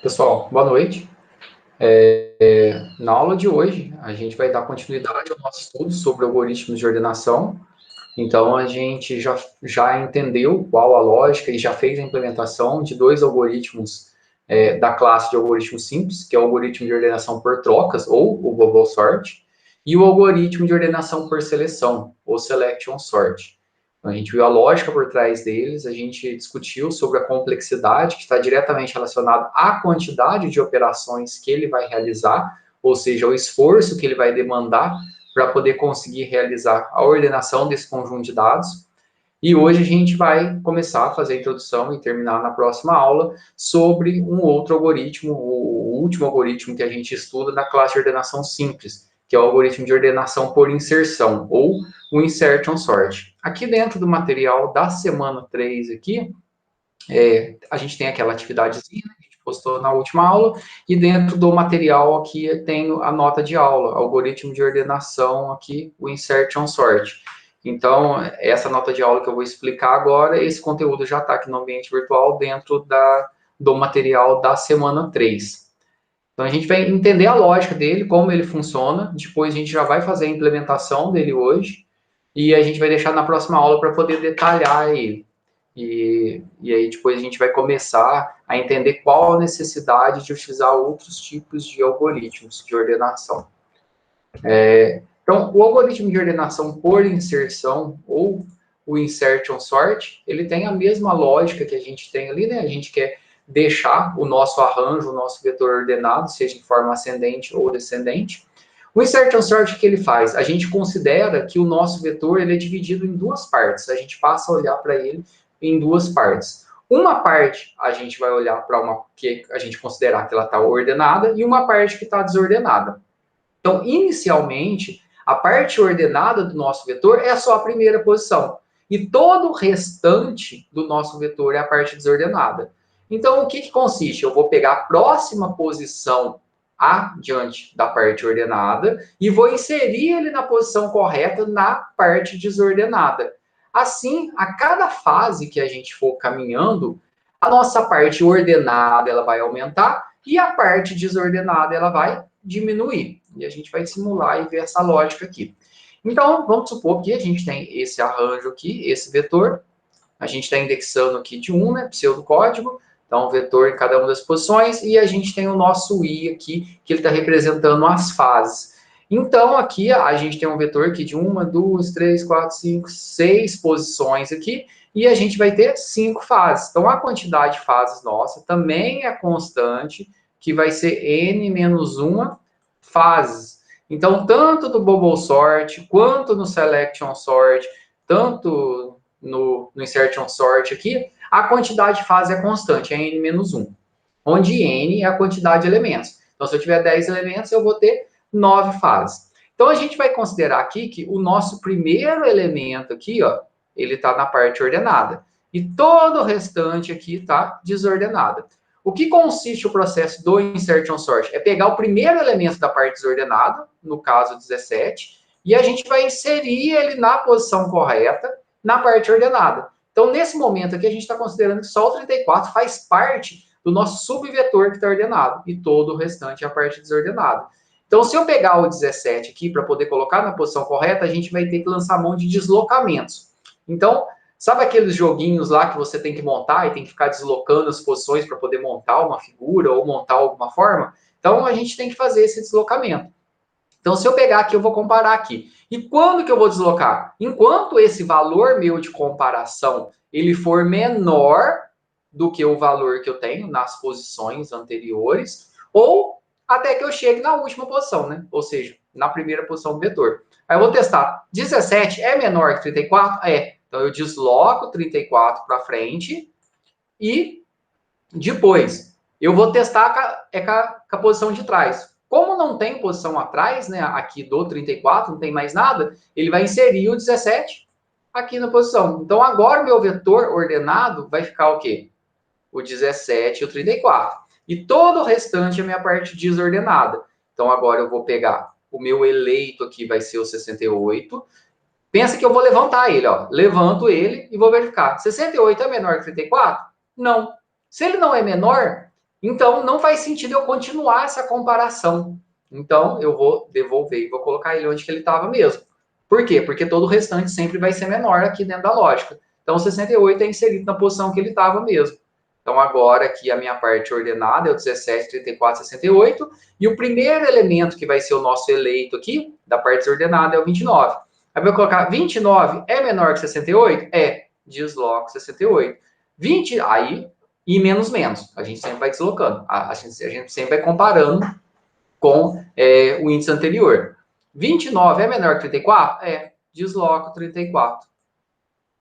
Pessoal, boa noite. Na aula de hoje, a gente vai dar continuidade ao nosso estudo sobre algoritmos de ordenação. Então, a gente já entendeu qual a lógica e já fez a implementação de dois algoritmos da classe de algoritmos simples, que é o algoritmo de ordenação por trocas, ou o bubble sort, e o algoritmo de ordenação por seleção, ou selection sort. Então, a gente viu a lógica por trás deles, a gente discutiu sobre a complexidade, que está diretamente relacionada à quantidade de operações que ele vai realizar, ou seja, o esforço que ele vai demandar para poder conseguir realizar a ordenação desse conjunto de dados. E hoje a gente vai começar a fazer a introdução e terminar na próxima aula sobre um outro algoritmo, o último algoritmo que a gente estuda na classe de ordenação simples, que é o algoritmo de ordenação por inserção, ou o insertion sort. Aqui dentro do material da semana 3 aqui, a gente tem aquela atividadezinha que a gente postou na última aula, e dentro do material aqui tem a nota de aula, algoritmo de ordenação aqui, o insertion sort. Então, essa nota de aula que eu vou explicar agora, esse conteúdo já está aqui no ambiente virtual dentro do material da semana 3. Então, a gente vai entender a lógica dele, como ele funciona, depois a gente já vai fazer a implementação dele hoje, e a gente vai deixar na próxima aula para poder detalhar ele. E aí depois a gente vai começar a entender qual a necessidade de utilizar outros tipos de algoritmos de ordenação. Então, o algoritmo de ordenação por inserção, ou o insertion sort, ele tem a mesma lógica que a gente tem ali, né? A gente quer deixar o nosso arranjo, o nosso vetor ordenado, seja em forma ascendente ou descendente. O insertion sort, o que ele faz? A gente considera que o nosso vetor ele é dividido em duas partes. A gente passa a olhar para ele em duas partes. Uma parte a gente vai olhar para uma que a gente considerar que ela está ordenada e uma parte que está desordenada. Então, inicialmente, a parte ordenada do nosso vetor é só a primeira posição. E todo o restante do nosso vetor é a parte desordenada. Então, o que consiste? Eu vou pegar a próxima posição adiante da parte ordenada e vou inserir ele na posição correta na parte desordenada. Assim, a cada fase que a gente for caminhando, a nossa parte ordenada ela vai aumentar e a parte desordenada ela vai diminuir. E a gente vai simular e ver essa lógica aqui. Então, vamos supor que a gente tem esse arranjo aqui, esse vetor. A gente está indexando aqui de 1, né, pseudocódigo. Então, vetor em cada uma das posições. E a gente tem o nosso i aqui, que ele está representando as fases. Então, aqui a gente tem um vetor aqui de 1, 2, 3, 4, 5, 6 posições aqui. E a gente vai ter 5 fases. Então, a quantidade de fases nossa também é constante, que vai ser n menos 1 fases. Então, tanto do bubble sort, quanto no selection sort, tanto no insertion sort aqui, a quantidade de fases é constante, é n menos 1. Onde n é a quantidade de elementos. Então, se eu tiver 10 elementos, eu vou ter 9 fases. Então, a gente vai considerar aqui que o nosso primeiro elemento aqui, ó, ele está na parte ordenada. E todo o restante aqui está desordenado. O que consiste o processo do insertion sort? É pegar o primeiro elemento da parte desordenada, no caso 17, e a gente vai inserir ele na posição correta, na parte ordenada. Então, nesse momento aqui, a gente está considerando que só o 34 faz parte do nosso subvetor que está ordenado, e todo o restante é a parte desordenada. Então, se eu pegar o 17 aqui para poder colocar na posição correta, a gente vai ter que lançar mão de deslocamentos. Então, sabe aqueles joguinhos lá que você tem que montar e tem que ficar deslocando as posições para poder montar uma figura ou montar alguma forma? Então, a gente tem que fazer esse deslocamento. Então, se eu pegar aqui, eu vou comparar aqui. E quando que eu vou deslocar? Enquanto esse valor meu de comparação ele for menor do que o valor que eu tenho nas posições anteriores, ou até que eu chegue na última posição, né? Ou seja, na primeira posição do vetor. Aí eu vou testar. 17 é menor que 34? É. Então eu desloco 34 para frente e depois eu vou testar com a posição de trás. Como não tem posição atrás, né, aqui do 34, não tem mais nada, ele vai inserir o 17 aqui na posição. Então agora o meu vetor ordenado vai ficar o quê? O 17 e o 34. E todo o restante é a minha parte desordenada. Então agora eu vou pegar o meu eleito aqui, vai ser o 68. Pensa que eu vou levantar ele, ó. Levanto ele e vou verificar. 68 é menor que 34? Não. Se ele não é menor, Então, não faz sentido eu continuar essa comparação. Então, eu vou devolver e vou colocar ele onde que ele estava mesmo. Por quê? Porque todo o restante sempre vai ser menor aqui dentro da lógica. Então, o 68 é inserido na posição que ele estava mesmo. Então, agora aqui a minha parte ordenada é o 17, 34, 68. E o primeiro elemento que vai ser o nosso eleito aqui, da parte desordenada, é o 29. Aí eu vou colocar 29 é menor que 68? É. Desloco 68. 20, aí e menos menos. A gente sempre vai deslocando. A gente sempre vai comparando com o índice anterior. 29 é menor que 34? É. Desloco 34.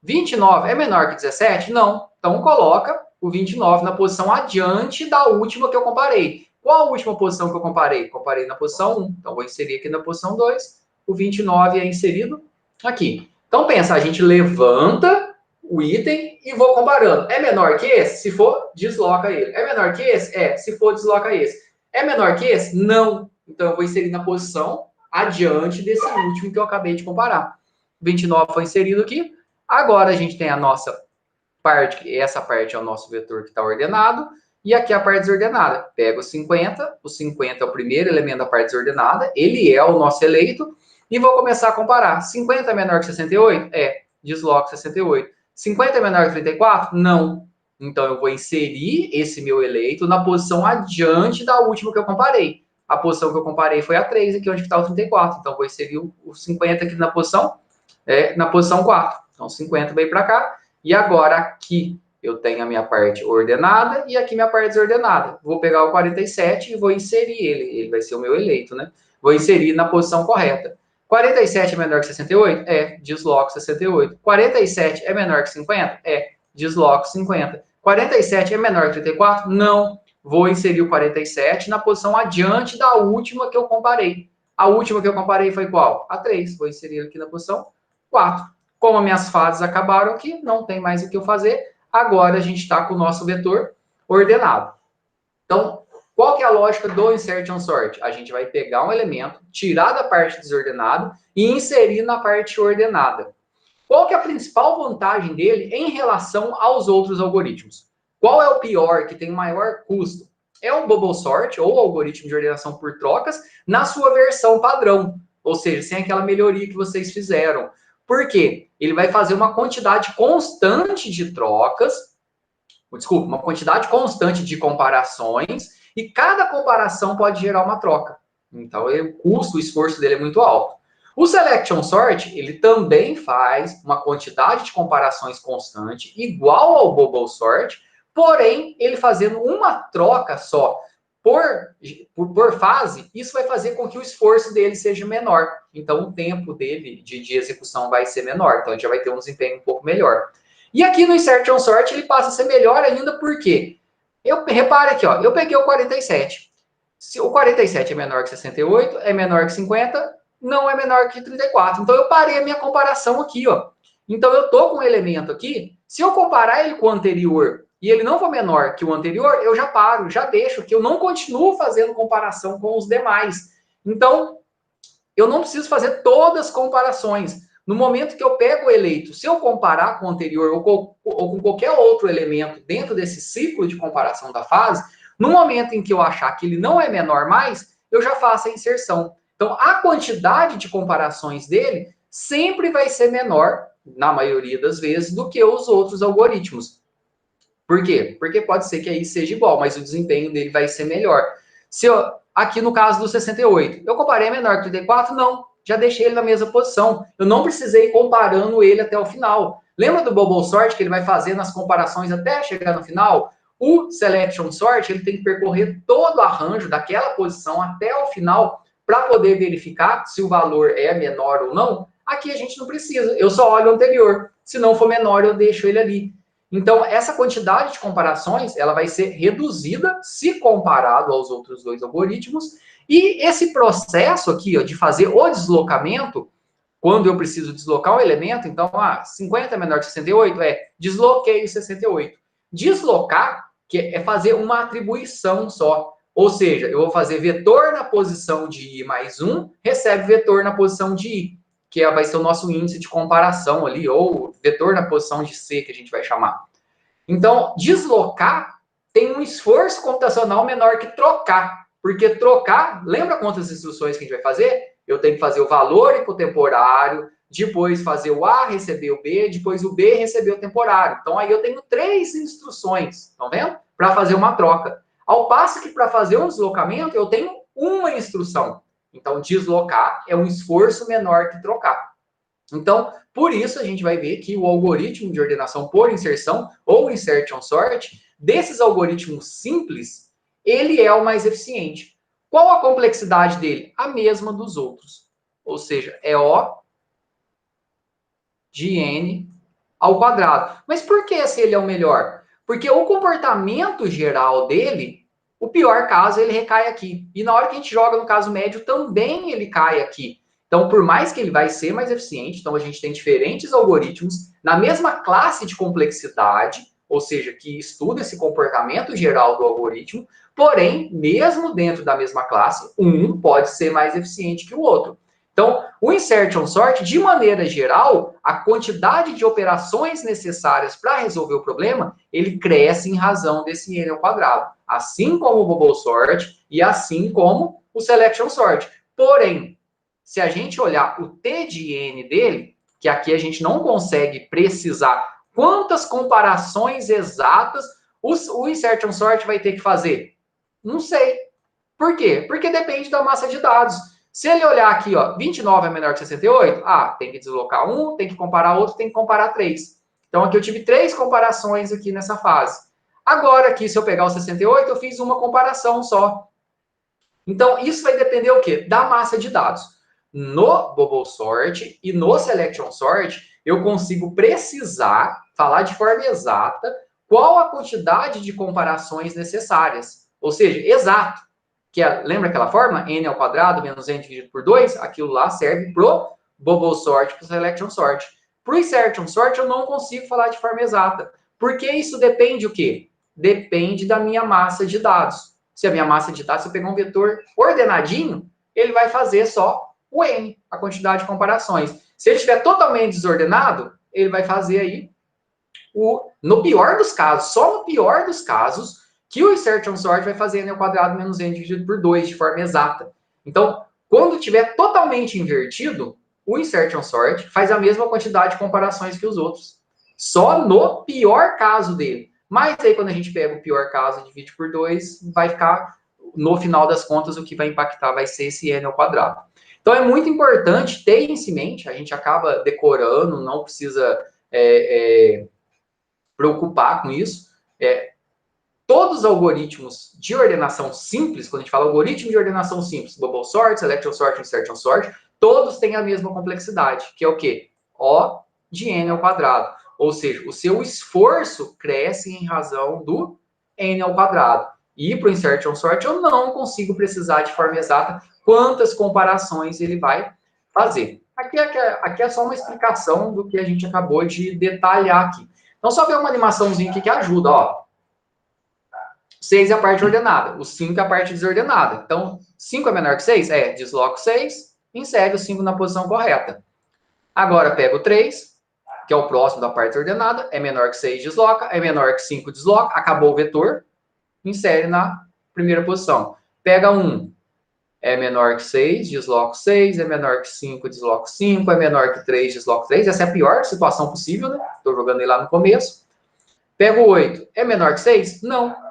29 é menor que 17? Não. Então coloca o 29 na posição adiante da última que eu comparei. Qual a última posição que eu comparei? Comparei na posição 1. Então vou inserir aqui na posição 2. O 29 é inserido aqui. Então pensa, a gente levanta o item e vou comparando. É menor que esse? Se for, desloca ele. É menor que esse? É. Se for, desloca esse. É menor que esse? Não. Então eu vou inserir na posição adiante desse último que eu acabei de comparar. 29 foi inserido aqui. Agora a gente tem a nossa parte, que essa parte é o nosso vetor que está ordenado, e aqui a parte desordenada. Pega o 50 é o primeiro elemento da parte desordenada, ele é o nosso eleito, e vou começar a comparar. 50 é menor que 68? É. Desloco 68. 50 é menor que 34? Não. Então eu vou inserir esse meu eleito na posição adiante da última que eu comparei. A posição que eu comparei foi a 3, aqui onde está o 34. Então vou inserir o 50 aqui na posição 4. Então 50 veio para cá. E agora aqui eu tenho a minha parte ordenada e aqui minha parte desordenada. Vou pegar o 47 e vou inserir ele. Ele vai ser o meu eleito, né? Vou inserir na posição correta. 47 é menor que 68? É. Desloco 68. 47 é menor que 50? É. Desloco 50. 47 é menor que 34? Não. Vou inserir o 47 na posição adiante da última que eu comparei. A última que eu comparei foi qual? A 3. Vou inserir aqui na posição 4. Como as minhas fases acabaram aqui, não tem mais o que eu fazer. Agora a gente está com o nosso vetor ordenado. Então, qual que é a lógica do insertion sort? A gente vai pegar um elemento, tirar da parte desordenada e inserir na parte ordenada. Qual que é a principal vantagem dele em relação aos outros algoritmos? Qual é o pior, que tem o maior custo? É o bubble sort, ou algoritmo de ordenação por trocas, na sua versão padrão. Ou seja, sem aquela melhoria que vocês fizeram. Por quê? Ele vai fazer uma quantidade constante de trocas, desculpa, uma quantidade constante de comparações, e cada comparação pode gerar uma troca. Então, o custo, o esforço dele é muito alto. O Selection Sort, ele também faz uma quantidade de comparações constante, igual ao Bubble Sort, porém, ele fazendo uma troca só por fase, isso vai fazer com que o esforço dele seja menor. Então, o tempo dele de execução vai ser menor. Então, a gente já vai ter um desempenho um pouco melhor. E aqui no Insertion Sort, ele passa a ser melhor ainda, porque repare aqui, ó, eu peguei o 47. Se o 47 é menor que 68, é menor que 50, não é menor que 34. Então, eu parei a minha comparação aqui, ó. Então, eu tô com um elemento aqui, se eu comparar ele com o anterior e ele não for menor que o anterior, eu já paro, já deixo, que eu não continuo fazendo comparação com os demais. Então, eu não preciso fazer todas as comparações. No momento que eu pego o eleito, se eu comparar com o anterior ou com qualquer outro elemento dentro desse ciclo de comparação da fase, no momento em que eu achar que ele não é menor mais, eu já faço a inserção. Então, a quantidade de comparações dele sempre vai ser menor, na maioria das vezes, do que os outros algoritmos. Por quê? Porque pode ser que aí seja igual, mas o desempenho dele vai ser melhor. Se eu, aqui no caso do 68, eu comparei menor que o 34? Não, já deixei ele na mesma posição. Eu não precisei ir comparando ele até o final. Lembra do Bubble Sort, que ele vai fazendo as comparações até chegar no final? O Selection Sort, ele tem que percorrer todo o arranjo daquela posição até o final para poder verificar se o valor é menor ou não. Aqui a gente não precisa, eu só olho o anterior. Se não for menor, eu deixo ele ali. Então, essa quantidade de comparações, ela vai ser reduzida se comparado aos outros dois algoritmos. E esse processo aqui, ó, de fazer o deslocamento, quando eu preciso deslocar um elemento, então, 50 é menor que 68, desloquei o 68. Deslocar, que é fazer uma atribuição só. Ou seja, eu vou fazer vetor na posição de I mais 1, recebe vetor na posição de I, que vai ser o nosso índice de comparação ali, ou vetor na posição de C, que a gente vai chamar. Então, deslocar tem um esforço computacional menor que trocar. Porque trocar, lembra quantas instruções que a gente vai fazer? Eu tenho que fazer o valor ir para o temporário, depois fazer o A receber o B, depois o B receber o temporário. Então, aí eu tenho 3 instruções, estão vendo? Para fazer uma troca. Ao passo que para fazer um deslocamento, eu tenho uma instrução. Então, deslocar é um esforço menor que trocar. Então, por isso a gente vai ver que o algoritmo de ordenação por inserção, ou insertion sort, desses algoritmos simples, ele é o mais eficiente. Qual a complexidade dele? A mesma dos outros. Ou seja, é O de N ao quadrado. Mas por que se ele é o melhor? Porque o comportamento geral dele, o pior caso, ele recai aqui. E na hora que a gente joga no caso médio, também ele cai aqui. Então, por mais que ele vai ser mais eficiente, então a gente tem diferentes algoritmos na mesma classe de complexidade, ou seja, que estuda esse comportamento geral do algoritmo, porém, mesmo dentro da mesma classe, um pode ser mais eficiente que o outro. Então, o insertion sort, de maneira geral, a quantidade de operações necessárias para resolver o problema, ele cresce em razão desse n ao quadrado, assim como o bubble sort e assim como o selection sort. Porém, se a gente olhar o t de n dele, que aqui a gente não consegue precisar quantas comparações exatas o insertion sort vai ter que fazer, não sei. Por quê? Porque depende da massa de dados. Se ele olhar aqui, ó, 29 é menor que 68, tem que deslocar um, tem que comparar outro, tem que comparar 3. Então, aqui eu tive 3 comparações aqui nessa fase. Agora, aqui, se eu pegar o 68, eu fiz uma comparação só. Então, isso vai depender o quê? Da massa de dados. No bubble sort e no selection sort, eu consigo precisar, falar de forma exata, qual a quantidade de comparações necessárias. Ou seja, exato. Lembra aquela forma? N ao quadrado menos n dividido por 2? Aquilo lá serve pro bubble sort, pro selection sort. Pro insertion sort, eu não consigo falar de forma exata. Porque isso depende o quê? Depende da minha massa de dados. Se a minha massa de dados, se eu pegar um vetor ordenadinho, ele vai fazer só o n, a quantidade de comparações. Se ele estiver totalmente desordenado, ele vai fazer aí no pior dos casos, só no pior dos casos, que o insertion sort vai fazer n ao quadrado menos n dividido por 2 de forma exata. Então, quando estiver totalmente invertido, o insertion sort faz a mesma quantidade de comparações que os outros. Só no pior caso dele. Mas aí, quando a gente pega o pior caso e divide por 2, vai ficar, no final das contas, o que vai impactar vai ser esse n ao quadrado. Então, é muito importante ter isso em mente. A gente acaba decorando, não precisa preocupar com isso. Todos os algoritmos de ordenação simples, quando a gente fala algoritmo de ordenação simples, bubble sort, selection sort, insertion sort, todos têm a mesma complexidade, que é o quê? O de n ao quadrado. Ou seja, o seu esforço cresce em razão do n ao quadrado. E para o insertion sort, eu não consigo precisar de forma exata quantas comparações ele vai fazer. Aqui é só uma explicação do que a gente acabou de detalhar aqui. Então, só ver uma animaçãozinha aqui que ajuda, ó. 6 é a parte ordenada, o 5 é a parte desordenada. Então, 5 é menor que 6? Desloco 6, insere o 5 na posição correta. Agora, pego o 3, que é o próximo da parte ordenada, é menor que 6, desloca, é menor que 5, desloca, acabou o vetor, insere na primeira posição. Pega 1, é menor que 6, desloco 6, é menor que 5, desloco 5, é menor que 3, desloco 3. Essa é a pior situação possível, né? Estou jogando ele lá no começo. Pego 8, é menor que 6? Não.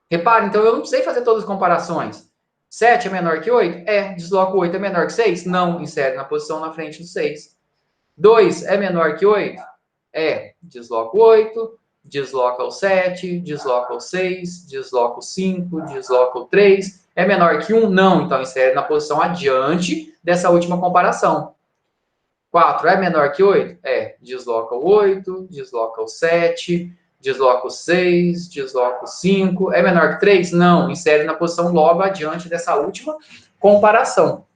Repare, então eu não precisei fazer todas as comparações. 7 é menor que 8? Desloco 8 é menor que 6? Não, insere na posição na frente do 6. 2 é menor que 8? Desloco 8, desloca o 7, desloca o 6, desloca o 5, desloca o 3. É menor que 1? Não, então insere na posição adiante dessa última comparação. 4 é menor que 8? Desloca o 8, desloca o 7, desloca o 6, desloca o 5. É menor que 3? Não. Insere na posição logo adiante dessa última comparação.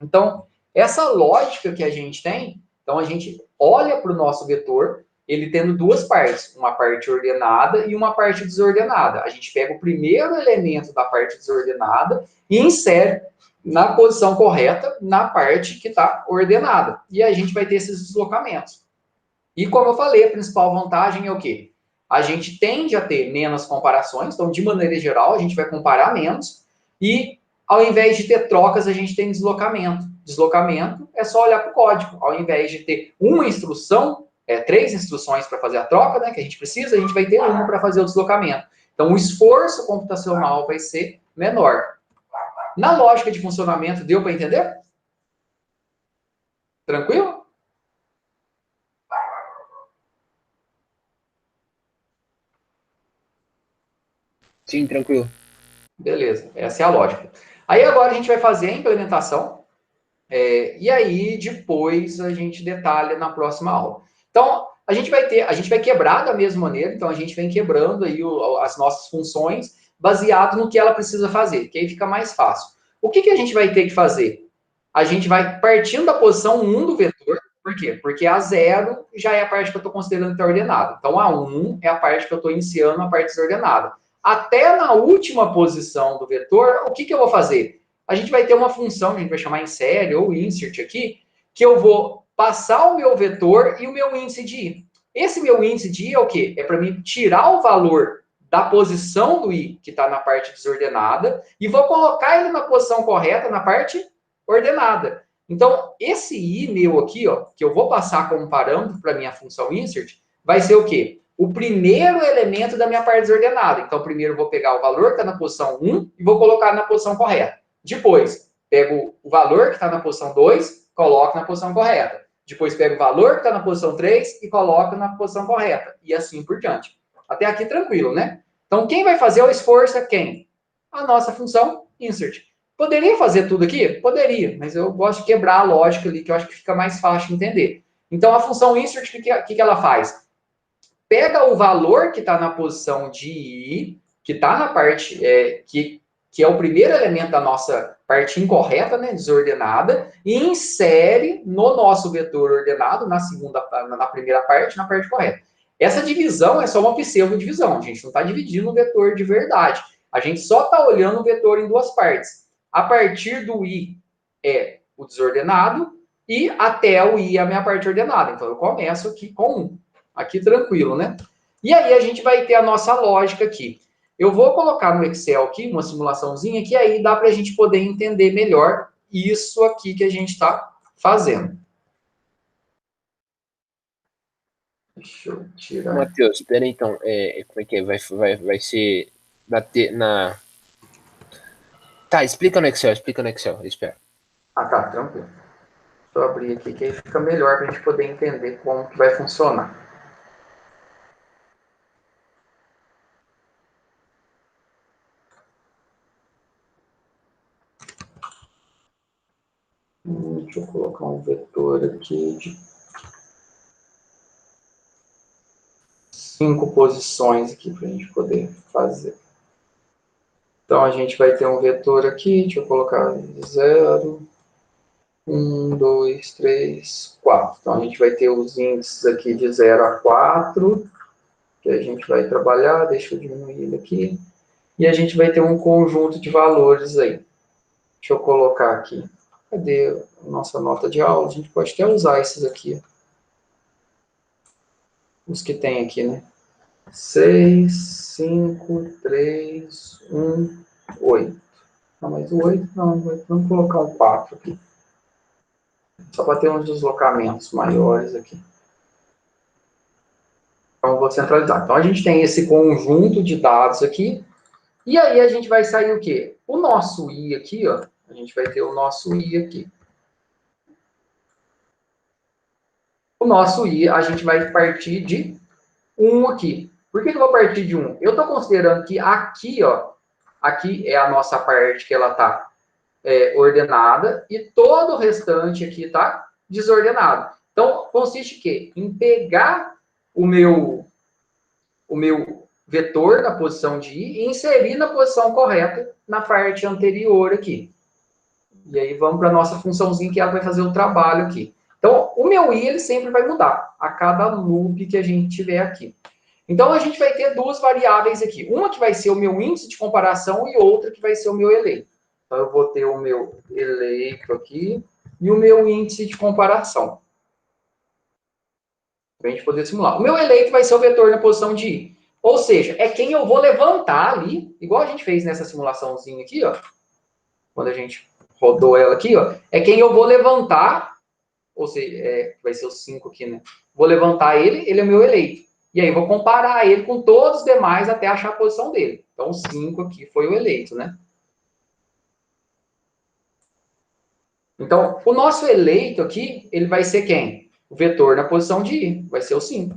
Então, essa lógica que a gente tem, então a gente olha para o nosso vetor, ele tendo duas partes, uma parte ordenada e uma parte desordenada. A gente pega o primeiro elemento da parte desordenada e insere na posição correta, na parte que está ordenada. E a gente vai ter esses deslocamentos. E como eu falei, a principal vantagem é o quê? a gente tende a ter menos comparações, então, de maneira geral, a gente vai comparar menos, e ao invés de ter trocas, a gente tem deslocamento. Deslocamento é só olhar para o código. Ao invés de ter uma instrução, 3 instruções para fazer a troca, né, que a gente precisa, a gente vai ter uma para fazer o deslocamento. Então, o esforço computacional vai ser menor. Na lógica de funcionamento, deu para entender? Tranquilo? Sim, tranquilo. Beleza, essa é a lógica. Aí agora a gente vai fazer a implementação, e aí depois a gente detalha na próxima aula. Então, a gente vai quebrar da mesma maneira, então a gente vem quebrando aí as nossas funções baseado no que ela precisa fazer, que aí fica mais fácil. O que a gente vai ter que fazer? A gente vai partindo da posição 1 do vetor, por quê? Porque a 0 já é a parte que eu estou considerando que está ordenada. Então, a 1 é a parte que eu estou iniciando a parte desordenada. Até na última posição do vetor, o que eu vou fazer? A gente vai ter uma função, que a gente vai chamar insert ou insert aqui, que eu vou passar o meu vetor e o meu índice de i. Esse meu índice de i é o quê? É para mim tirar o valor da posição do i, que está na parte desordenada, e vou colocar ele na posição correta, na parte ordenada. Então, esse i meu aqui, ó, que eu vou passar como parâmetro para minha função insert, vai ser o quê? O primeiro elemento da minha parte desordenada. Então, primeiro eu vou pegar o valor que está na posição 1 e vou colocar na posição correta. Depois, pego o valor que está na posição 2, coloco na posição correta. Depois, pego o valor que está na posição 3 e coloco na posição correta. E assim por diante. Até aqui, tranquilo, né? Então, quem vai fazer o esforço é quem? A nossa função insert. Poderia fazer tudo aqui? Poderia, mas eu gosto de quebrar a lógica ali, que eu acho que fica mais fácil de entender. Então, a função insert, o que ela faz? Pega o valor que está na posição de i, que está na parte, que é o primeiro elemento da nossa parte incorreta, né, desordenada, e insere no nosso vetor ordenado, na primeira parte, na parte correta. Essa divisão é só uma pseudo-divisão, a gente não está dividindo o vetor de verdade. A gente só está olhando o vetor em duas partes. A partir do i é o desordenado, e até o i é a minha parte ordenada. Então, eu começo aqui com 1. Aqui tranquilo, né? E aí a gente vai ter a nossa lógica aqui. Eu vou colocar no Excel aqui uma simulaçãozinha que aí dá para a gente poder entender melhor isso aqui que a gente está fazendo. Deixa eu tirar. Matheus, espera aí, então. Como é que é? Vai ser na. Tá, explica no Excel, eu espero. Ah, tá, tranquilo. Deixa eu abrir aqui que aí fica melhor para a gente poder entender como que vai funcionar. Deixa eu colocar um vetor aqui de 5 posições aqui para a gente poder fazer. Então, a gente vai ter um vetor aqui, deixa eu colocar 0, 1, 2, 3, 4. Então, a gente vai ter os índices aqui de 0 a 4, que a gente vai trabalhar, deixa eu diminuir ele aqui. E a gente vai ter um conjunto de valores aí. Deixa eu colocar aqui. Cadê a nossa nota de aula? A gente pode até usar esses aqui. Os que tem aqui, né? 6, 5, 3, 1, 8. Não, mas o 8 não, vamos colocar um 4 aqui. Só para ter uns deslocamentos maiores aqui. Então, eu vou centralizar. Então, a gente tem esse conjunto de dados aqui. E aí, a gente vai sair o quê? O nosso i aqui, ó. A gente vai ter o nosso i aqui. O nosso i, a gente vai partir de 1 aqui. Por que eu vou partir de 1? Eu estou considerando que aqui, ó, aqui é a nossa parte que ela está ordenada e todo o restante aqui está desordenado. Então, consiste em quê? Em pegar o meu vetor na posição de i e inserir na posição correta na parte anterior aqui. E aí vamos para a nossa funçãozinha que ela vai fazer o trabalho aqui. Então, o meu i ele sempre vai mudar a cada loop que a gente tiver aqui. Então, a gente vai ter duas variáveis aqui. Uma que vai ser o meu índice de comparação e outra que vai ser o meu eleito. Então, eu vou ter o meu eleito aqui e o meu índice de comparação. Para a gente poder simular. O meu eleito vai ser o vetor na posição de i. Ou seja, é quem eu vou levantar ali, igual a gente fez nessa simulaçãozinha aqui, ó. Quando a gente rodou ela aqui, ó. É quem eu vou levantar, ou seja, vai ser o 5 aqui, né? Vou levantar ele é meu eleito. E aí vou comparar ele com todos os demais até achar a posição dele. Então o 5 aqui foi o eleito, né? Então, o nosso eleito aqui, ele vai ser quem? O vetor na posição de I, vai ser o 5.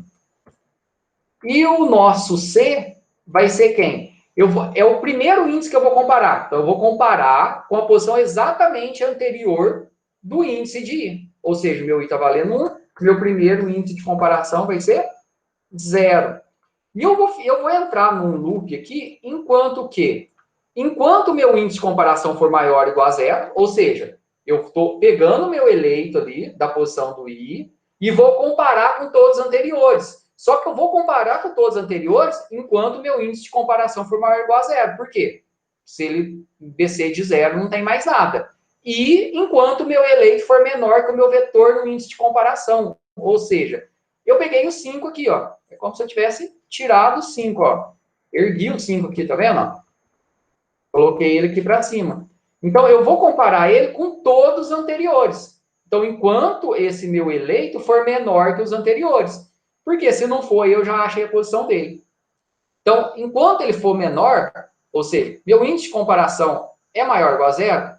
E o nosso C vai ser quem? É o primeiro índice que eu vou comparar. Então, eu vou comparar com a posição exatamente anterior do índice de I. Ou seja, meu I está valendo 1, meu primeiro índice de comparação vai ser 0. E eu vou entrar num loop aqui, enquanto que? Enquanto meu índice de comparação for maior ou igual a 0, ou seja, eu estou pegando o meu eleito ali, da posição do I, e vou comparar com todos os anteriores. Só que eu vou comparar com todos os anteriores enquanto meu índice de comparação for maior ou igual a 0. Por quê? Se ele descer de 0, não tem mais nada. E enquanto o meu eleito for menor que o meu vetor no índice de comparação. Ou seja, eu peguei o 5 aqui, ó. É como se eu tivesse tirado o 5, ó. Ergui o 5 aqui, tá vendo? Coloquei ele aqui para cima. Então, eu vou comparar ele com todos os anteriores. Então, enquanto esse meu eleito for menor que os anteriores. Porque se não for, eu já achei a posição dele. Então, enquanto ele for menor, ou seja, meu índice de comparação é maior ou igual a 0,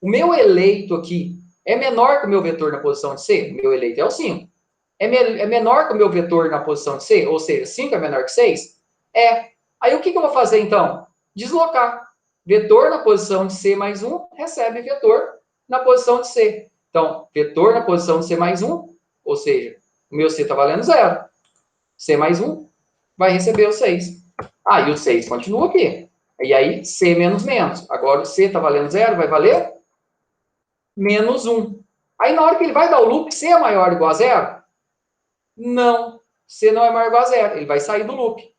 o meu eleito aqui é menor que o meu vetor na posição de C, o meu eleito é o 5. É menor que o meu vetor na posição de C, ou seja, 5 é menor que 6? É. Aí o que eu vou fazer então? Deslocar. Vetor na posição de C mais 1 recebe vetor na posição de C. Então, vetor na posição de C mais 1, ou seja, o meu C está valendo 0. C mais 1 vai receber o 6. E o 6 continua aqui. E aí, C menos menos. Agora o C está valendo 0, vai valer menos 1. Aí, na hora que ele vai dar o loop, C é maior ou igual a 0? Não. C não é maior ou igual a 0. Ele vai sair do loop.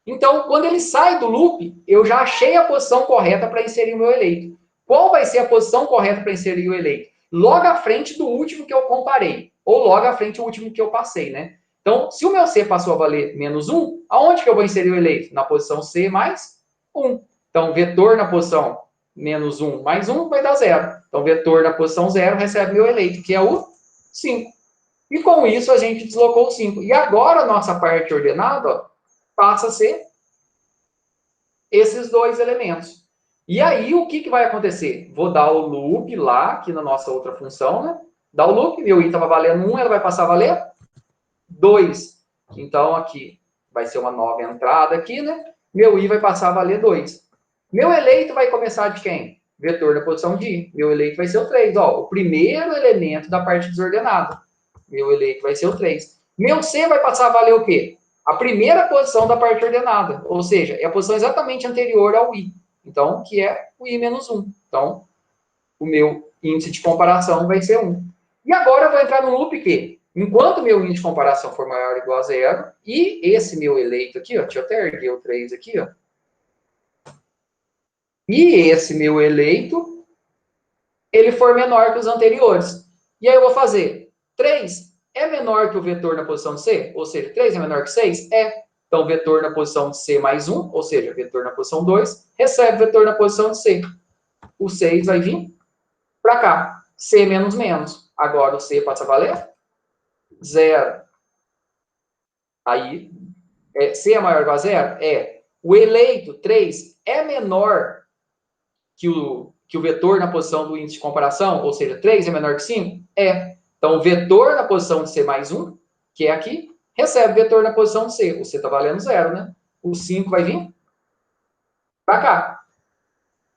Então, quando ele sai do loop, eu já achei a posição correta para inserir o meu eleito. Qual vai ser a posição correta para inserir o eleito? Logo à frente do último que eu comparei. Ou logo à frente do último que eu passei, né? Então, se o meu C passou a valer menos 1, aonde que eu vou inserir o eleito? Na posição C mais 1. Então, vetor na posição menos 1 mais 1 vai dar 0. Então, vetor na posição 0 recebe meu eleito, que é o 5. E com isso, a gente deslocou o 5. E agora, a nossa parte ordenada, ó, passa a ser esses dois elementos. E aí, o que vai acontecer? Vou dar o loop lá, aqui na nossa outra função, né? Dar o loop, meu i estava valendo 1, ela vai passar a valer 2. Então, aqui vai ser uma nova entrada aqui, né? Meu i vai passar a valer 2. Meu eleito vai começar de quem? Vetor da posição de i. Meu eleito vai ser o 3. Ó, o primeiro elemento da parte desordenada. Meu eleito vai ser o 3. Meu C vai passar a valer o quê? A primeira posição da parte ordenada. Ou seja, é a posição exatamente anterior ao I. Então, que é o I menos 1. Então, o meu índice de comparação vai ser 1. E agora eu vou entrar no loop que, enquanto meu índice de comparação for maior ou igual a 0, e esse meu eleito aqui, ó, deixa eu até erguer o 3 aqui, ó. E esse meu eleito, ele for menor que os anteriores. E aí eu vou fazer 3 é menor que o vetor na posição de C? Ou seja, 3 é menor que 6? É. Então, vetor na posição de C mais 1, ou seja, vetor na posição 2, recebe vetor na posição de C. O 6 vai vir para cá. C menos menos. Agora o C passa a valer 0. Aí, C é maior ou igual a 0? É. O eleito, 3, é menor que o vetor na posição do índice de comparação, ou seja, 3 é menor que 5? É. Então, o vetor na posição de C mais 1, que é aqui, recebe vetor na posição de C. O C está valendo 0, né? O 5 vai vir para cá.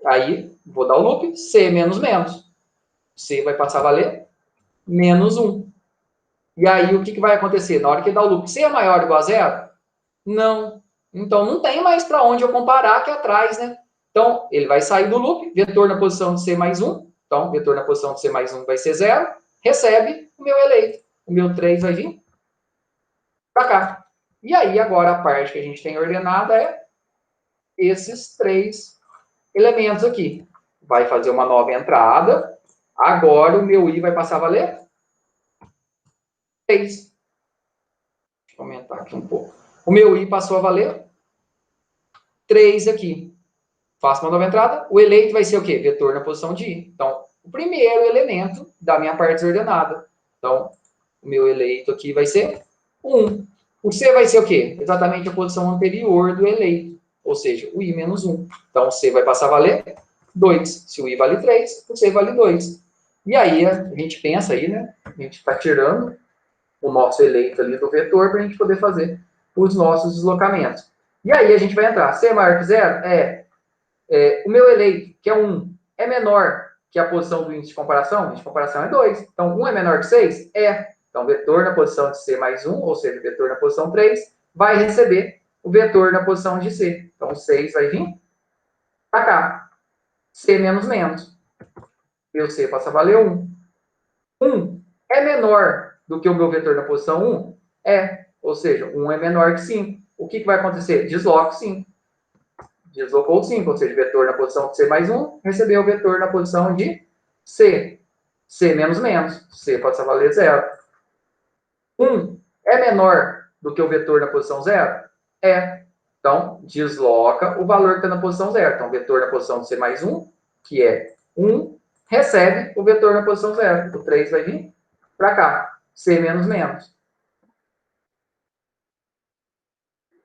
Aí, vou dar o loop, C menos menos. C vai passar a valer menos 1. E aí, o que vai acontecer? Na hora que dá o loop, C é maior ou igual a 0? Não. Então, não tem mais para onde eu comparar aqui atrás, né? Então, ele vai sair do loop, vetor na posição de C mais 1. Então, vetor na posição de C mais 1 vai ser 0. Recebe o meu eleito. O meu 3 vai vir para cá. E aí, agora, a parte que a gente tem ordenada é esses 3 elementos aqui. Vai fazer uma nova entrada. Agora, o meu I vai passar a valer 3. Deixa eu aumentar aqui um pouco. O meu I passou a valer 3 aqui. Faço uma nova entrada. O eleito vai ser o quê? Vetor na posição de I. Então, o primeiro elemento da minha parte desordenada. Então, o meu eleito aqui vai ser 1. O C vai ser o quê? Exatamente a posição anterior do eleito. Ou seja, o I menos 1. Então, o C vai passar a valer 2. Se o I vale 3, o C vale 2. E aí, a gente pensa aí, né? A gente está tirando o nosso eleito ali do vetor para a gente poder fazer os nossos deslocamentos. E aí, a gente vai entrar. C maior que 0 o meu eleito, que é 1, é menor que a posição do índice de comparação? O índice de comparação é 2. Então, 1 é menor que 6? É. Então, vetor na posição de C mais 1, ou seja, vetor na posição 3, vai receber o vetor na posição de C. Então, 6 vai vir para cá. C menos menos. E o C passa a valer 1. 1 é menor do que o meu vetor na posição 1? É. Ou seja, 1 é menor que 5. O que vai acontecer? Desloco 5. Deslocou 5, ou seja, vetor na posição de C mais 1, recebeu o vetor na posição de C. C menos menos. C pode valer 0. 1 é menor do que o vetor na posição 0? É. Então, desloca o valor que está na posição 0. Então, vetor na posição de C mais 1, que é 1, recebe o vetor na posição 0. O 3 vai vir para cá. C menos menos.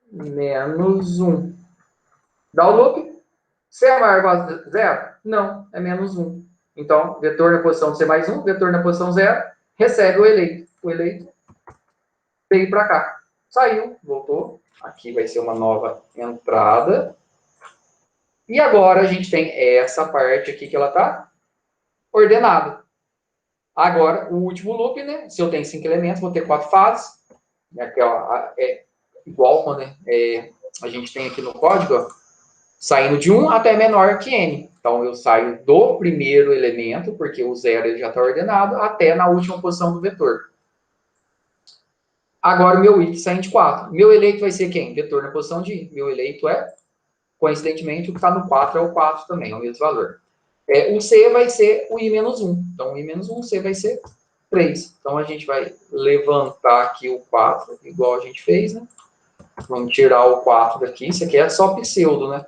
Menos 1. Dá o loop. C é maior ou igual a 0? Não, é menos 1. Então, vetor na posição de C mais 1, vetor na posição 0, recebe o eleito. O eleito veio para cá. Saiu, voltou. Aqui vai ser uma nova entrada. E agora a gente tem essa parte aqui que ela está ordenada. Agora, o último loop, né? Se eu tenho 5 elementos, vou ter 4 fases. É igual quando a gente tem aqui no código, ó, saindo de 1 até menor que n. Então, eu saio do primeiro elemento, porque o 0 ele já está ordenado, até na última posição do vetor. Agora, o meu I sai de 4. Meu eleito vai ser quem? Vetor na posição de I. Meu eleito é, coincidentemente, o que está no 4 é o 4 também, é o mesmo valor. O C vai ser o I menos 1. Então, o I menos 1, o C vai ser 3. Então, a gente vai levantar aqui o 4, igual a gente fez, né? Vamos tirar o 4 daqui. Isso aqui é só pseudo, né?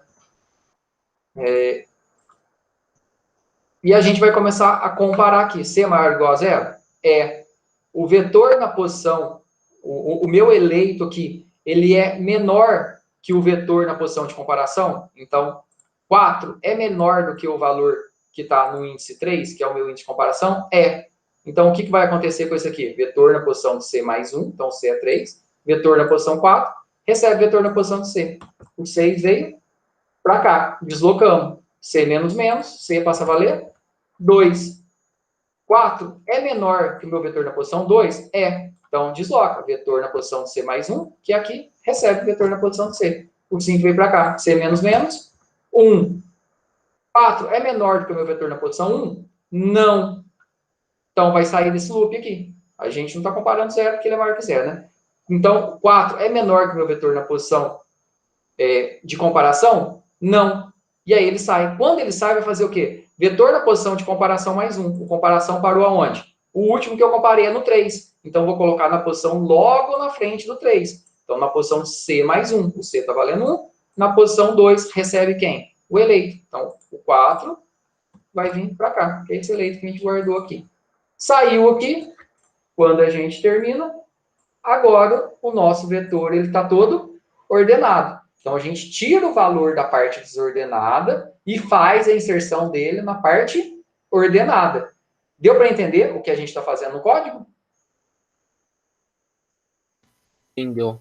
E a gente vai começar a comparar aqui. C maior ou igual a 0? É. O vetor na posição, o meu eleito aqui, ele é menor que o vetor na posição de comparação. Então, 4 é menor do que o valor que está no índice 3, que é o meu índice de comparação? É. Então, o que vai acontecer com isso aqui? Vetor na posição de C mais 1, então C é 3. Vetor na posição 4, recebe vetor na posição de C. O 6 veio para cá, deslocamos. C menos menos, C passa a valer 2. 4 é menor que o meu vetor na posição 2? É. Então, desloca. Vetor na posição de C mais 1, que aqui recebe vetor na posição de C. O 5 veio para cá. C menos menos, 1. 4 é menor do que o meu vetor na posição 1? Não. Então, vai sair desse loop aqui. A gente não está comparando 0, porque ele é maior que 0, né? Então, 4 é menor que o meu vetor na posição de comparação? Não. E aí ele sai. Quando ele sai, vai fazer o quê? Vetor na posição de comparação mais 1. O comparação parou aonde? O último que eu comparei é no 3. Então, vou colocar na posição logo na frente do 3. Então, na posição C mais 1. O C está valendo 1. Na posição 2, recebe quem? O eleito. Então, o 4 vai vir para cá, que é esse eleito que a gente guardou aqui. Saiu aqui. Quando a gente termina, agora o nosso vetor está todo ordenado. Então, a gente tira o valor da parte desordenada e faz a inserção dele na parte ordenada. Deu para entender o que a gente está fazendo no código? Entendeu?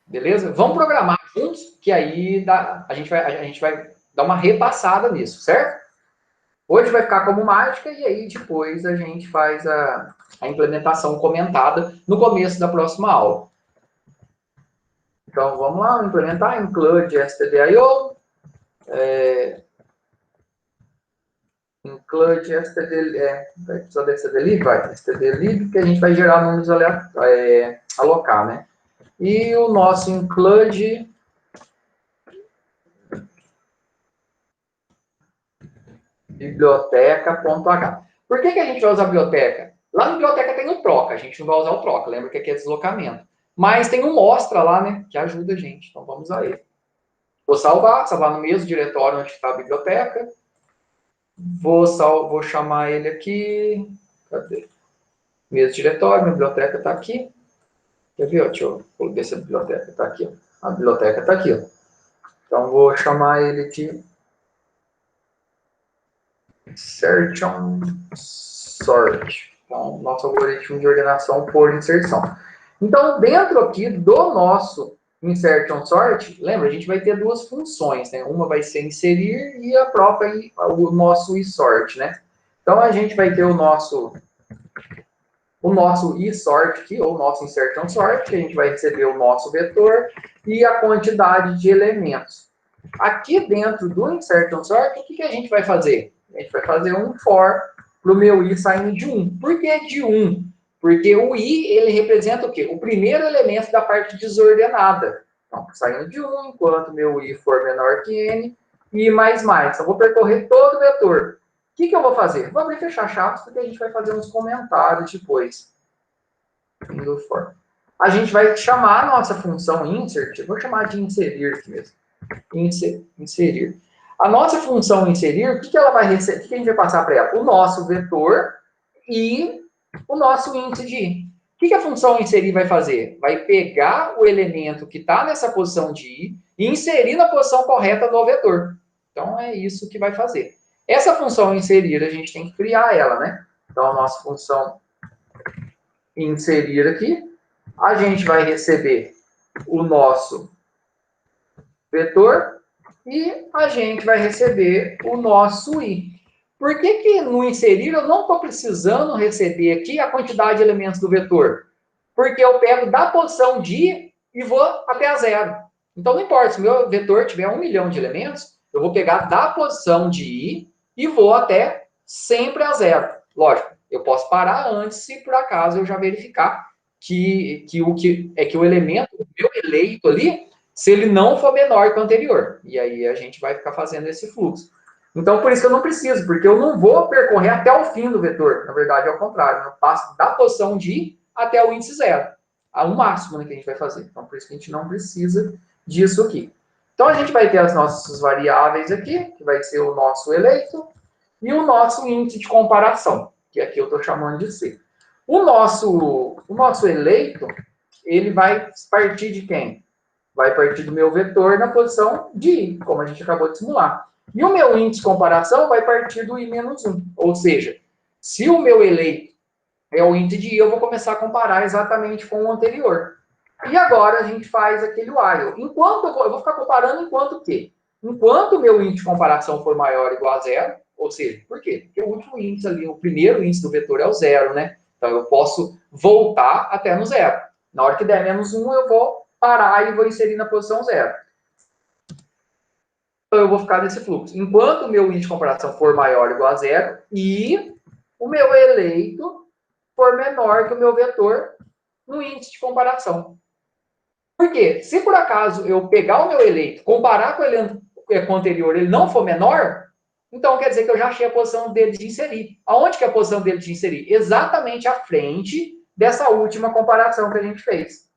Beleza? Vamos programar juntos, que aí a gente vai dar uma repassada nisso, certo? Hoje vai ficar como mágica e aí depois a gente faz a implementação comentada no começo da próxima aula. Então, vamos lá, implementar, include stdio, include std, vai precisar de stdlib, vai, stdlib, que a gente vai gerar números alocar, né? E o nosso include biblioteca.h. Por que a gente vai usar biblioteca? Lá na biblioteca tem o troca, a gente não vai usar o troca, lembra que aqui é deslocamento. mas tem um mostra lá, né, que ajuda a gente. Então vamos a ele. Vou salvar no mesmo diretório onde está a biblioteca. Vou chamar ele aqui. Cadê? Mesmo diretório, minha biblioteca está aqui. Quer ver? Deixa eu ver se a biblioteca está aqui. A biblioteca está aqui. Então vou chamar ele de Insertion Sort. Então, nosso algoritmo de ordenação por inserção. Então, dentro aqui do nosso Insertion Sort, lembra, a gente vai ter duas funções, né? Uma vai ser inserir e a própria, o nosso isort, né? Então, a gente vai ter o nosso isort aqui, ou nosso Insertion Sort, que a gente vai receber o nosso vetor e a quantidade de elementos. Aqui dentro do Insertion Sort, o que a gente vai fazer? A gente vai fazer um for para o meu i saindo de 1. Por que de 1? Porque o i, ele representa o quê? O primeiro elemento da parte desordenada. Então, saindo de 1, enquanto meu i for menor que n, e mais. Então, vou percorrer todo o vetor. O que eu vou fazer? Vou abrir e fechar chaves, porque a gente vai fazer uns comentários depois. Do for. A gente vai chamar a nossa função insert, vou chamar de inserir aqui mesmo. Inserir. A nossa função inserir, o que ela vai receber? O que a gente vai passar para ela? O nosso vetor e o nosso int de i. O que a função inserir vai fazer? Vai pegar o elemento que está nessa posição de i e inserir na posição correta do vetor. Então, é isso que vai fazer. Essa função inserir, a gente tem que criar ela, né? Então, a nossa função inserir aqui, a gente vai receber o nosso vetor e a gente vai receber o nosso i. Por que no inserir eu não estou precisando receber aqui a quantidade de elementos do vetor? Porque eu pego da posição de i e vou até a zero. Então não importa, se o meu vetor tiver 1 milhão de elementos, eu vou pegar da posição de i e vou até sempre a zero. Lógico, eu posso parar antes se por acaso eu já verificar que o elemento, o meu eleito ali, se ele não for menor que o anterior. E aí a gente vai ficar fazendo esse fluxo. Então, por isso que eu não preciso, porque eu não vou percorrer até o fim do vetor. Na verdade, é o contrário. Eu passo da posição de i até o índice zero. Há um máximo, né, que a gente vai fazer. Então, por isso que a gente não precisa disso aqui. Então, a gente vai ter as nossas variáveis aqui, que vai ser o nosso eleito, e o nosso índice de comparação, que aqui eu estou chamando de C. O nosso eleito, ele vai partir de quem? Vai partir do meu vetor na posição de i, como a gente acabou de simular. E o meu índice de comparação vai partir do i-1. Ou seja, se o meu eleito é o índice de i, eu vou começar a comparar exatamente com o anterior. E agora a gente faz aquele while. Eu vou ficar comparando enquanto o quê? Enquanto o meu índice de comparação for maior ou igual a zero, ou seja, por quê? Porque o último índice ali, o primeiro índice do vetor é o zero, né? Então eu posso voltar até no zero. Na hora que der -1, eu vou parar e vou inserir na posição zero. Então, eu vou ficar nesse fluxo. Enquanto o meu índice de comparação for maior ou igual a zero e o meu eleito for menor que o meu vetor no índice de comparação. Por quê? Se por acaso eu pegar o meu eleito, comparar com o anterior, ele não for menor, então quer dizer que eu já achei a posição dele de inserir. Aonde que é a posição dele de inserir? Exatamente à frente dessa última comparação que a gente fez.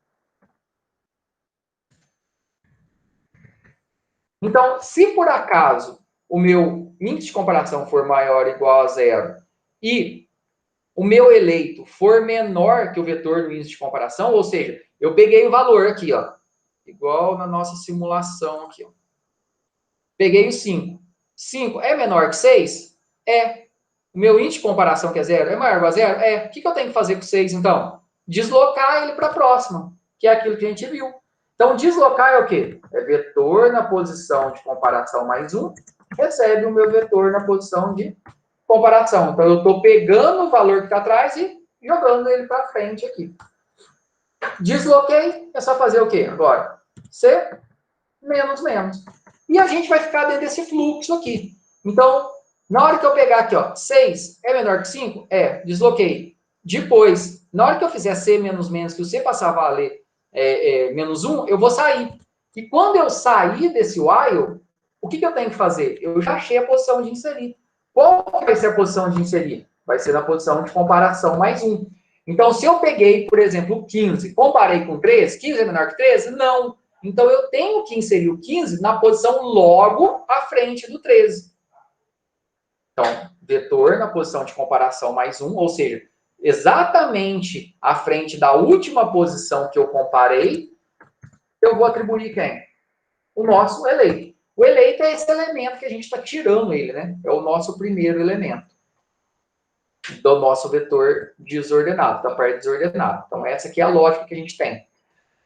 Então, se por acaso o meu índice de comparação for maior ou igual a zero e o meu eleito for menor que o vetor do índice de comparação, ou seja, eu peguei o valor aqui, ó, igual na nossa simulação aqui, ó. Peguei o 5. 5 é menor que 6? É. O meu índice de comparação, que é zero, é maior ou igual a zero? É. O que eu tenho que fazer com 6, então? Deslocar ele para a próxima, que é aquilo que a gente viu. Então, deslocar é o quê? É vetor na posição de comparação mais 1, recebe o meu vetor na posição de comparação. Então, eu estou pegando o valor que está atrás e jogando ele para frente aqui. Desloquei, é só fazer o quê agora? C menos menos. E a gente vai ficar dentro desse fluxo aqui. Então, na hora que eu pegar aqui, ó, 6 é menor que 5? É, desloquei. Depois, na hora que eu fizer C menos menos, que o C passar a valer menos 1, eu vou sair. E quando eu sair desse while, o que eu tenho que fazer? Eu já achei a posição de inserir. Qual que vai ser a posição de inserir? Vai ser na posição de comparação mais 1. Então, se eu peguei, por exemplo, o 15, comparei com 13, 15 é menor que 13? Não. Então, eu tenho que inserir o 15 na posição logo à frente do 13. Então, vetor na posição de comparação mais 1, ou seja, exatamente à frente da última posição que eu comparei, eu vou atribuir quem? O nosso eleito. O eleito é esse elemento que a gente está tirando ele, né? É o nosso primeiro elemento do nosso vetor desordenado, da parte desordenada. Então, essa aqui é a lógica que a gente tem.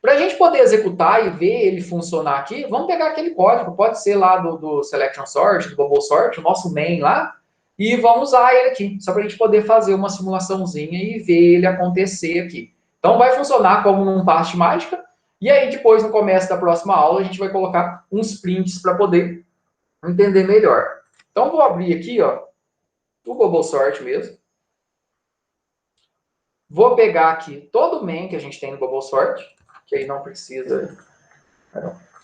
Para a gente poder executar e ver ele funcionar aqui, vamos pegar aquele código, pode ser lá do Selection Sort, do Bubble Sort, o nosso main lá, e vamos usar ele aqui, só para a gente poder fazer uma simulaçãozinha e ver ele acontecer aqui. Então, vai funcionar como num passe de mágica, e aí depois, no começo da próxima aula, a gente vai colocar uns prints para poder entender melhor. Então, vou abrir aqui, ó, o Bubble Sort mesmo. Vou pegar aqui todo o main que a gente tem no Bubble Sort, que aí não precisa...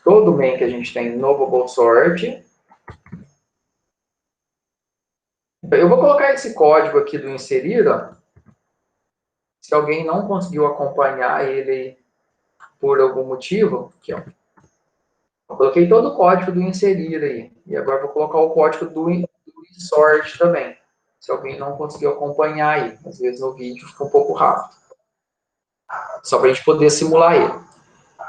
Todo o main que a gente tem no Bubble Sort. Eu vou colocar esse código aqui do inserir, ó. Se alguém não conseguiu acompanhar ele por algum motivo, aqui, ó. Eu coloquei todo o código do inserir aí. E agora vou colocar o código do insert também. Se alguém não conseguiu acompanhar aí. Às vezes no vídeo fica um pouco rápido. Só para a gente poder simular ele.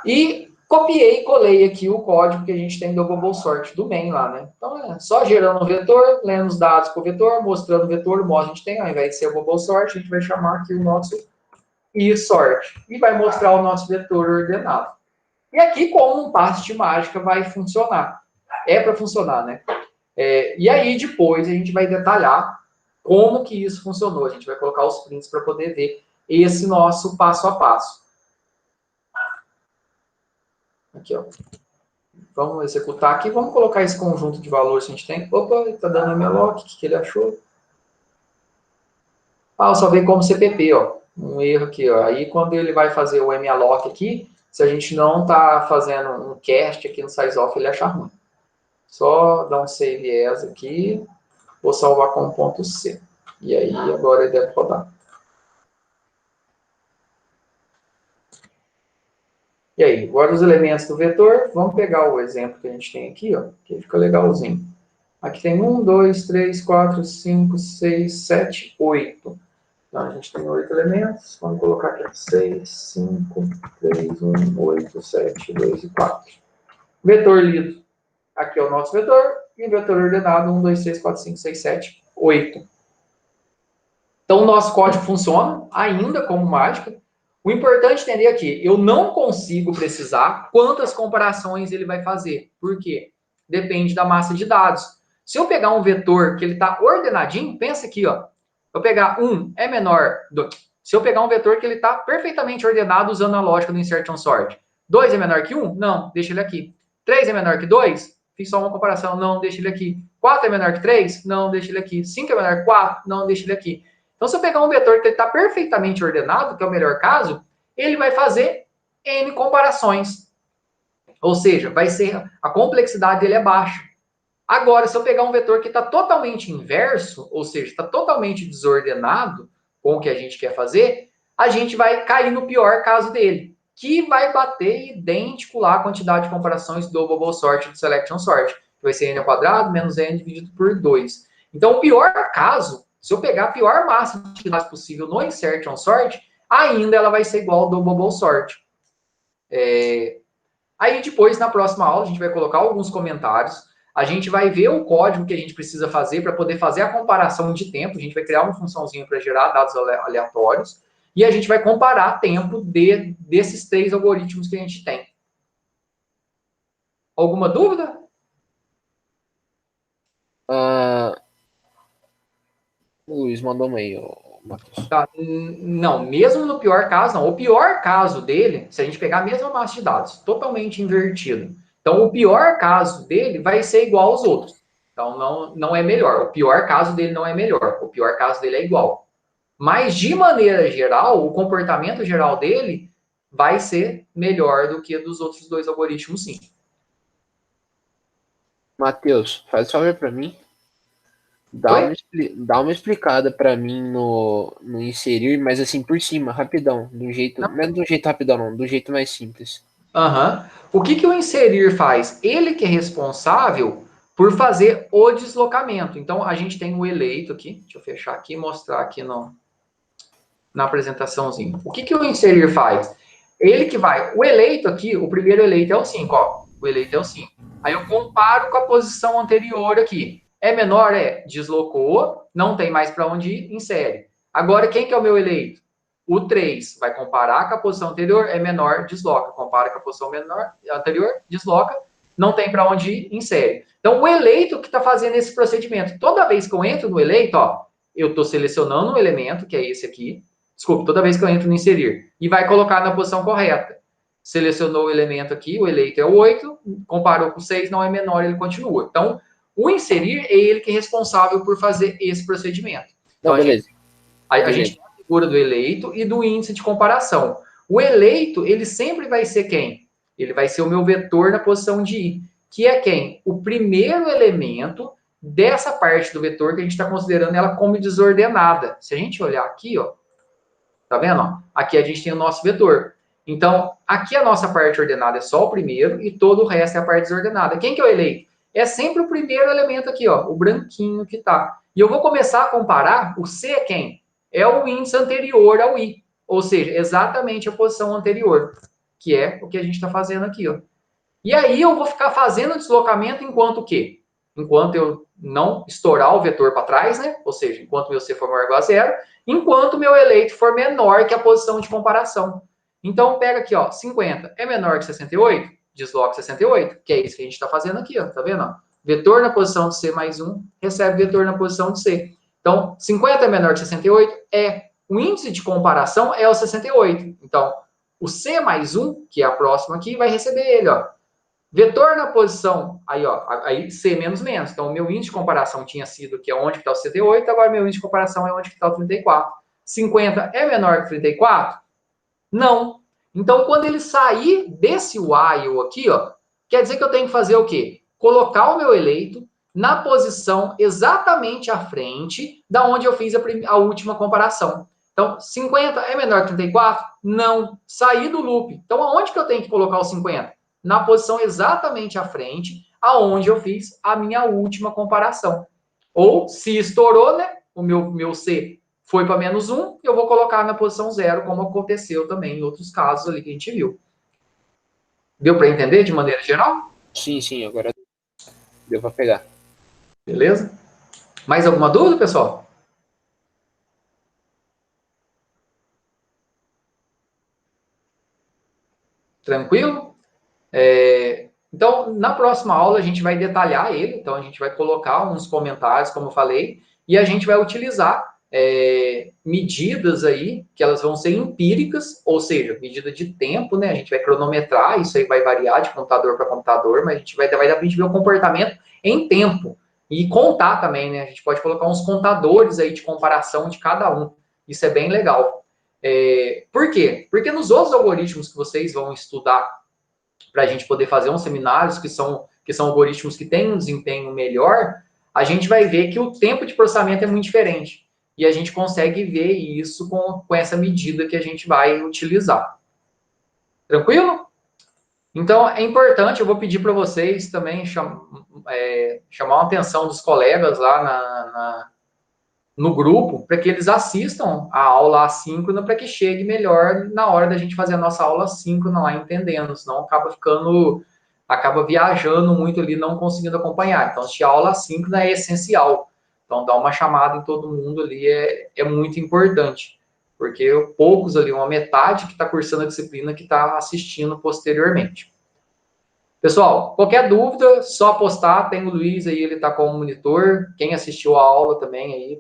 E copiei e colei aqui o código que a gente tem do Bubble Sort, do main lá, né? Então, é só gerando um vetor, lendo os dados para o vetor, mostrando o vetor, o modo que a gente tem, ao invés de ser o Bubble Sort, a gente vai chamar aqui o nosso isort. E vai mostrar o nosso vetor ordenado. E aqui, como um passe de mágica, vai funcionar. É para funcionar, né? E aí, depois, a gente vai detalhar como que isso funcionou. A gente vai colocar os prints para poder ver esse nosso passo a passo. Aqui, ó. Vamos executar aqui. Vamos colocar esse conjunto de valores que a gente tem. Opa, está dando malloc. O que ele achou? Ah, eu só veio como CPP, ó. Um erro aqui, ó. Aí, quando ele vai fazer o malloc aqui, se a gente não está fazendo um cast aqui no sizeoff, ele acha ruim. Só dar um save as aqui. Vou salvar com ponto .c. E aí, agora ele deve rodar. E aí, agora os elementos do vetor. Vamos pegar o exemplo que a gente tem aqui, ó. Que fica legalzinho. Aqui tem 1, 2, 3, 4, 5, 6, 7, 8. Então, a gente tem 8 elementos. Vamos colocar aqui 6, 5, 3, 1, 8, 7, 2 e 4. Vetor lido. Aqui é o nosso vetor. E o vetor ordenado, 1, 2, 3, 4, 5, 6, 7, 8. Então, o nosso código funciona ainda como mágica. O importante é entender aqui, eu não consigo precisar quantas comparações ele vai fazer. Por quê? Depende da massa de dados. Se eu pegar um vetor que ele está ordenadinho, pensa aqui, ó. Eu pegar 1 é menor do... Se eu pegar um vetor que ele está perfeitamente ordenado usando a lógica do insertion sort. 2 é menor que 1? Não, deixa ele aqui. 3 é menor que 2? Fiz só uma comparação. Não, deixa ele aqui. 4 é menor que 3? Não, deixa ele aqui. 5 é menor que 4? Não, deixa ele aqui. Então, se eu pegar um vetor que está perfeitamente ordenado, que é o melhor caso, ele vai fazer N comparações. Ou seja, vai ser, a complexidade dele é baixa. Agora, se eu pegar um vetor que está totalmente inverso, ou seja, está totalmente desordenado com o que a gente quer fazer, a gente vai cair no pior caso dele, que vai bater idêntico lá a quantidade de comparações do Bubble Sort e do Selection Sort, que vai ser n ao quadrado menos n dividido por 2. Então, o pior caso, se eu pegar a pior massa de dados possível no Insertion Sort, ainda ela vai ser igual ao do Bubble Sort. Aí depois, na próxima aula, a gente vai colocar alguns comentários, a gente vai ver o código que a gente precisa fazer para poder fazer a comparação de tempo, a gente vai criar uma funçãozinha para gerar dados aleatórios, e a gente vai comparar tempo desses 3 algoritmos que a gente tem. Alguma dúvida? Luiz mandou uma aí, Matheus. Tá. Não, mesmo no pior caso, não. O pior caso dele, se a gente pegar a mesma massa de dados, totalmente invertido. Então, o pior caso dele vai ser igual aos outros. Então, não é melhor. O pior caso dele não é melhor. O pior caso dele é igual. Mas, de maneira geral, o comportamento geral dele vai ser melhor do que dos outros 2 algoritmos, sim. Matheus, faz um favor para mim. Dá uma explicada para mim no inserir, mas assim por cima, rapidão, do jeito, não é do jeito rapidão, não, do jeito mais simples. Uhum. O que o inserir faz? Ele que é responsável por fazer o deslocamento. Então, a gente tem o eleito aqui. Deixa eu fechar aqui e mostrar aqui na apresentaçãozinha. O que o inserir faz? Ele que vai. O eleito aqui, o primeiro eleito é o 5, ó. O eleito é o 5. Aí eu comparo com a posição anterior aqui. É menor? É. Deslocou, não tem mais para onde ir, insere. Agora, quem que é o meu eleito? O 3 vai comparar com a posição anterior, é menor, desloca. Compara com a posição menor, anterior, desloca. Não tem para onde ir, insere. Então, o eleito que está fazendo esse procedimento. Toda vez que eu entro no eleito, ó, eu estou selecionando um elemento, que é esse aqui. Desculpa, toda vez que eu entro no inserir. E vai colocar na posição correta. Selecionou o elemento aqui, o eleito é o 8, comparou com 6, não é menor, ele continua. Então, o inserir é ele que é responsável por fazer esse procedimento. Então, Não, beleza. a gente tem a figura do eleito e do índice de comparação. O eleito, ele sempre vai ser quem? Ele vai ser o meu vetor na posição de I, que é quem? O primeiro elemento dessa parte do vetor que a gente está considerando ela como desordenada. Se a gente olhar aqui, ó, tá vendo? Aqui a gente tem o nosso vetor. Então, aqui a nossa parte ordenada é só o primeiro e todo o resto é a parte desordenada. Quem que é o eleito? É sempre o primeiro elemento aqui, ó, o branquinho que tá. E eu vou começar a comparar, o C é quem? É o índice anterior ao I. Ou seja, exatamente a posição anterior, que é o que a gente está fazendo aqui, ó. E aí eu vou ficar fazendo o deslocamento enquanto o quê? Enquanto eu não estourar o vetor para trás, né? Ou seja, enquanto meu C for maior ou igual a zero, enquanto meu eleito for menor que a posição de comparação. Então, pega aqui, ó, 50 é menor que 68? Desloca 68, que é isso que a gente está fazendo aqui, ó, tá vendo? Ó? Vetor na posição de C mais 1 recebe vetor na posição de C. Então, 50 é menor que 68? É. O índice de comparação é o 68. Então, o C mais 1, que é a próxima aqui, vai receber ele, ó. Vetor na posição, aí, ó, aí C menos menos. Então, o meu índice de comparação tinha sido que é onde está o 68, agora meu índice de comparação é onde está o 34. 50 é menor que 34? Não. Então, quando ele sair desse while aqui, ó, quer dizer que eu tenho que fazer o quê? Colocar o meu eleito na posição exatamente à frente da onde eu fiz a última comparação. Então, 50 é menor que 34? Não. Sair do loop. Então, aonde que eu tenho que colocar o 50? Na posição exatamente à frente, aonde eu fiz a minha última comparação. Ou, se estourou, né, o meu C foi para menos 1, eu vou colocar na posição 0, como aconteceu também em outros casos ali que a gente viu. Deu para entender de maneira geral? Sim, agora deu para pegar. Beleza? Mais alguma dúvida, pessoal? Tranquilo? Então, na próxima aula a gente vai detalhar ele, então a gente vai colocar uns comentários, como eu falei, e a gente vai utilizar medidas aí, que elas vão ser empíricas, ou seja, medida de tempo, né? A gente vai cronometrar, isso aí vai variar de computador para computador, mas a gente vai ver o comportamento em tempo. E contar também, né? A gente pode colocar uns contadores aí de comparação de cada um. Isso é bem legal. Por quê? Porque nos outros algoritmos que vocês vão estudar para a gente poder fazer uns seminários que são algoritmos que têm um desempenho melhor, a gente vai ver que o tempo de processamento é muito diferente. E a gente consegue ver isso com essa medida que a gente vai utilizar. Tranquilo? Então, é importante, eu vou pedir para vocês também chamar a atenção dos colegas lá no grupo, para que eles assistam a aula assíncrona, para que chegue melhor na hora da gente fazer a nossa aula assíncrona lá, entendendo, senão acaba viajando muito ali, não conseguindo acompanhar. Então, assistir a aula assíncrona é essencial. Então, dar uma chamada em todo mundo ali é muito importante, porque poucos ali, uma metade que está cursando a disciplina, que está assistindo posteriormente. Pessoal, qualquer dúvida, só postar, tem o Luiz aí, ele está como monitor, quem assistiu a aula também aí,